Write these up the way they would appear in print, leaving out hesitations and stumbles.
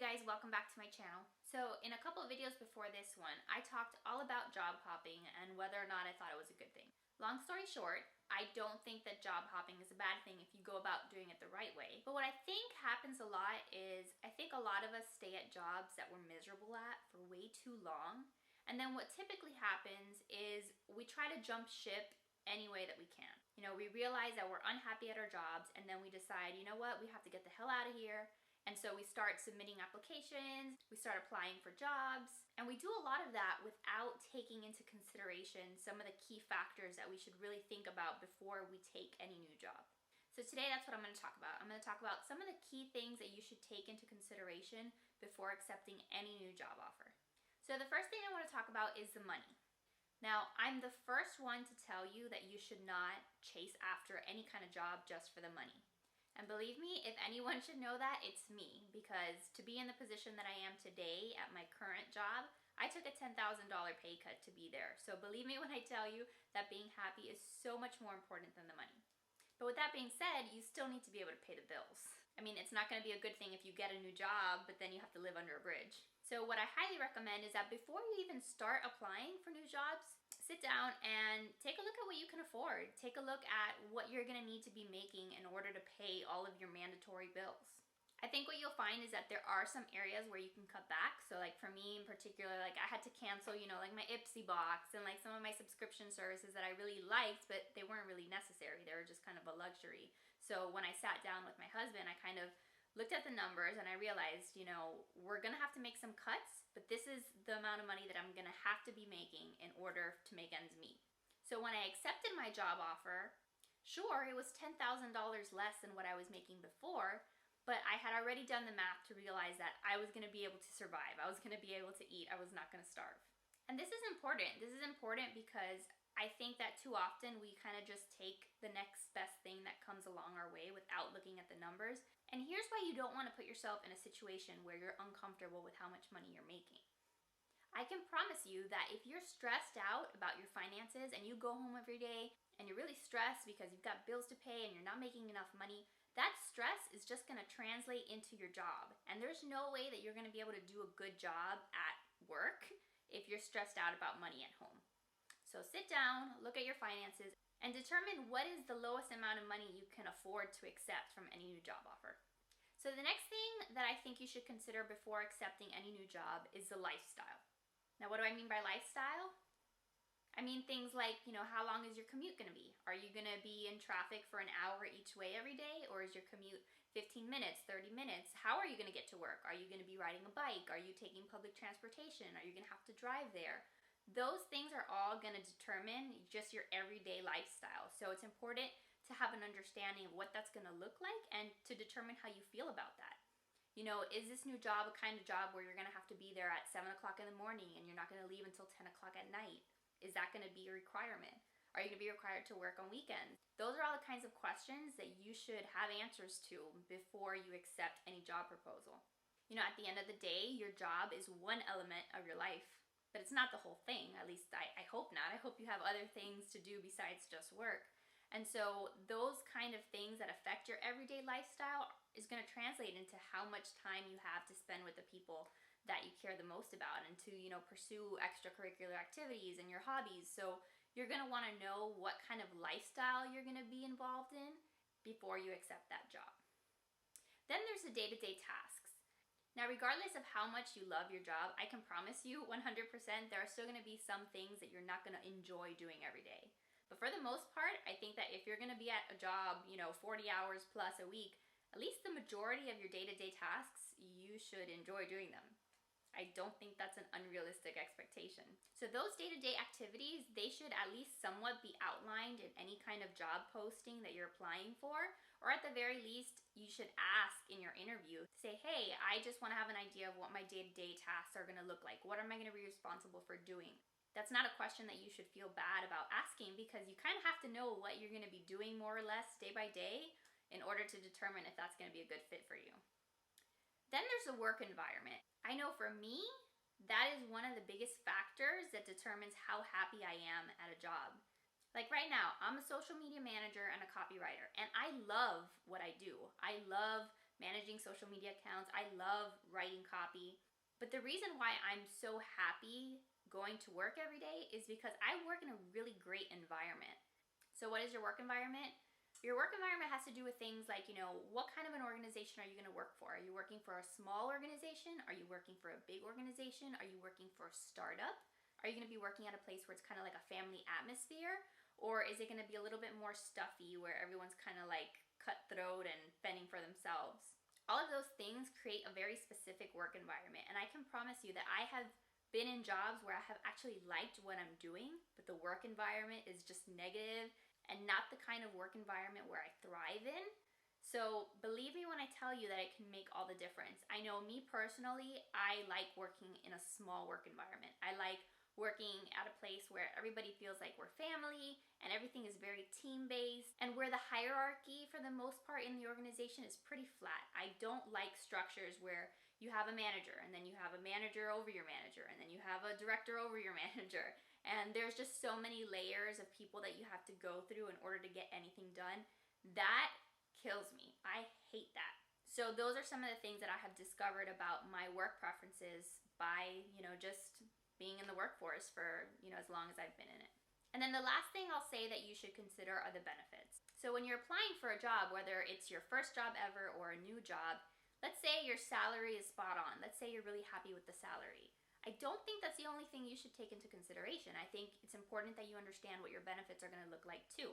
guys, welcome back to my channel. So in a couple of videos before this one, I talked all about job hopping and whether or not I thought it was a good thing. Long story short, I don't think that job hopping is a bad thing if you go about doing it the right way. But what I think happens a lot is I think a lot of us stay at jobs that we're miserable at for way too long. And then what typically happens is we try to jump ship any way that we can. You know, we realize that we're unhappy at our jobs and then we decide, you know what, we have to get the hell out of here. And so we start submitting applications, we start applying for jobs, and we do a lot of that without taking into consideration some of the key factors that we should really think about before we take any new job. So today that's what I'm going to talk about. I'm going to talk about some of the key things that you should take into consideration before accepting any new job offer. So the first thing I want to talk about is the money. Now, I'm the first one to tell you that you should not chase after any kind of job just for the money. And believe me, if anyone should know that, it's me. Because to be in the position that I am today at my current job, I took a $10,000 pay cut to be there. So believe me when I tell you that being happy is so much more important than the money. But with that being said, you still need to be able to pay the bills. I mean, it's not going to be a good thing if you get a new job, but then you have to live under a bridge. So what I highly recommend is that before you even start applying for new jobs, sit down and take a look at what you can afford. Take a look at what you're going to need to be making in order to pay all of your mandatory bills. I think what you'll find is that there are some areas where you can cut back. So like for me in particular, like I had to cancel, like my Ipsy box and like some of my subscription services that I really liked, but they weren't really necessary. They were just kind of a luxury. So when I sat down with my husband, I kind of looked at the numbers and I realized, we're going to have to make some cuts, but this is the amount of money that I'm going to have to be making in order to make ends meet. So when I accepted my job offer, sure, it was $10,000 less than what I was making before, but I had already done the math to realize that I was going to be able to survive. I was going to be able to eat. I was not going to starve. And this is important. This is important because I think that too often we kind of just take the next best thing that comes along our way without looking at the numbers. And here's why you don't want to put yourself in a situation where you're uncomfortable with how much money you're making. I can promise you that if you're stressed out about your finances and you go home every day and you're really stressed because you've got bills to pay and you're not making enough money, that stress is just going to translate into your job. And there's no way that you're going to be able to do a good job at work if you're stressed out about money at home. So sit down, look at your finances, and determine what is the lowest amount of money you can afford to accept from any new job offer. So the next thing that I think you should consider before accepting any new job is the lifestyle. Now, what do I mean by lifestyle? I mean things like, how long is your commute going to be? Are you going to be in traffic for an hour each way every day? Or is your commute 15 minutes, 30 minutes? How are you going to get to work? Are you going to be riding a bike? Are you taking public transportation? Are you going to have to drive there? Those things are all going to determine just your everyday lifestyle. So it's important to have an understanding of what that's going to look like and to determine how you feel about that. Is this new job a kind of job where you're going to have to be there at 7 o'clock in the morning and you're not going to leave until 10 o'clock at night? Is that going to be a requirement? Are you going to be required to work on weekends? Those are all the kinds of questions that you should have answers to before you accept any job proposal. At the end of the day, your job is one element of your life, but it's not the whole thing. At least I hope not. I hope you have other things to do besides just work. And so those kind of things that affect your everyday lifestyle is going to translate into how much time you have to spend with the people that you care the most about and to, pursue extracurricular activities and your hobbies. So you're going to want to know what kind of lifestyle you're going to be involved in before you accept that job. Then there's the day-to-day tasks. Now, regardless of how much you love your job, I can promise you 100% there are still going to be some things that you're not going to enjoy doing every day. But for the most part, I think that if you're going to be at a job, 40 hours plus a week, at least the majority of your day-to-day tasks, you should enjoy doing them. I don't think that's an unrealistic expectation. So those day-to-day activities, they should at least somewhat be outlined in any kind of job posting that you're applying for, or at the very least, you should ask in your interview, say, hey, I just want to have an idea of what my day-to-day tasks are going to look like. What am I going to be responsible for doing? That's not a question that you should feel bad about asking because you kind of have to know what you're going to be doing more or less day by day in order to determine if that's going to be a good fit for you. Then there's the work environment. I know for me, that is one of the biggest factors that determines how happy I am at a job. Like right now, I'm a social media manager and a copywriter, and I love what I do. I love managing social media accounts. I love writing copy. But the reason why I'm so happy going to work every day is because I work in a really great environment. So what is your work environment? Your work environment has to do with things like, what kind of an organization are you going to work for? Are you working for a small organization? Are you working for a big organization? Are you working for a startup? Are you going to be working at a place where it's kind of like a family atmosphere? Or is it going to be a little bit more stuffy where everyone's kind of like cutthroat and fending for themselves? All of those things create a very specific work environment. And I can promise you that I have been in jobs where I have actually liked what I'm doing, but the work environment is just negative and not the kind of work environment where I thrive in. So believe me when I tell you that it can make all the difference. I know me personally, I like working in a small work environment. I like working at a place where everybody feels like we're family and everything is very team-based, and where the hierarchy for the most part in the organization is pretty flat. I don't like structures where you have a manager and then you have a manager over your manager and then you have a director over your manager. And there's just so many layers of people that you have to go through in order to get anything done. That kills me. I hate that. So those are some of the things that I have discovered about my work preferences by, just being in the workforce for, as long as I've been in it. And then the last thing I'll say that you should consider are the benefits. So when you're applying for a job, whether it's your first job ever or a new job, let's say your salary is spot on. Let's say you're really happy with the salary. I don't think that's the only thing you should take into consideration. I think it's important that you understand what your benefits are going to look like too.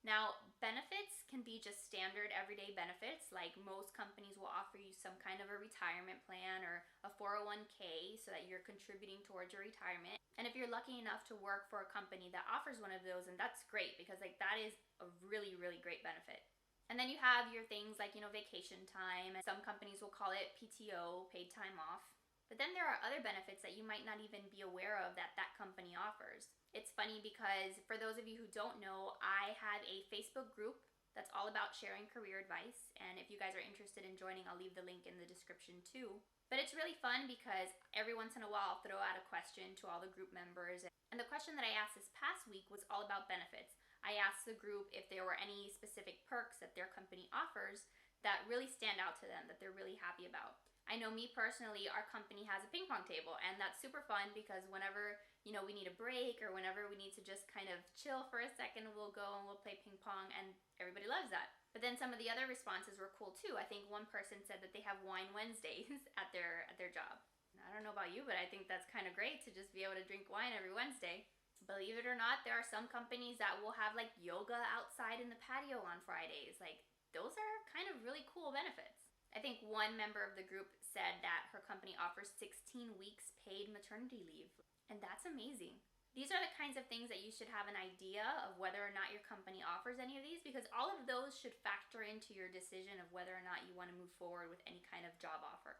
Now, benefits can be just standard everyday benefits, like most companies will offer you some kind of a retirement plan or a 401k so that you're contributing towards your retirement. And if you're lucky enough to work for a company that offers one of those, and that's great because that is a really, really great benefit. And then you have your things like, vacation time. Some companies will call it PTO, paid time off. But then there are other benefits that you might not even be aware of that company offers. It's funny because for those of you who don't know, I have a Facebook group that's all about sharing career advice. And if you guys are interested in joining, I'll leave the link in the description too. But it's really fun because every once in a while I'll throw out a question to all the group members. And the question that I asked this past week was all about benefits. I asked the group if there were any specific perks that their company offers that really stand out to them, that they're really happy about. I know me personally, our company has a ping pong table, and that's super fun because whenever, we need a break or whenever we need to just kind of chill for a second, we'll go and we'll play ping pong, and everybody loves that. But then some of the other responses were cool too. I think one person said that they have wine Wednesdays at their job. I don't know about you, but I think that's kind of great to just be able to drink wine every Wednesday. Believe it or not, there are some companies that will have like yoga outside in the patio on Fridays. Like, those are kind of really cool benefits. I think one member of the group said that her company offers 16 weeks paid maternity leave, and that's amazing. These are the kinds of things that you should have an idea of whether or not your company offers any of these, because all of those should factor into your decision of whether or not you want to move forward with any kind of job offer.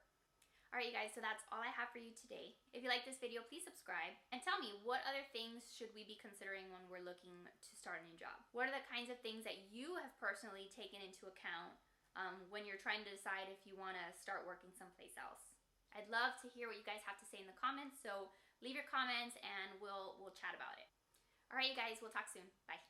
Alright, you guys, so that's all I have for you today. If you like this video, please subscribe and tell me, what other things should we be considering when we're looking to start a new job? What are the kinds of things that you have personally taken into account when you're trying to decide if you want to start working someplace else? I'd love to hear what you guys have to say in the comments, so leave your comments and we'll chat about it. Alright, you guys, we'll talk soon. Bye.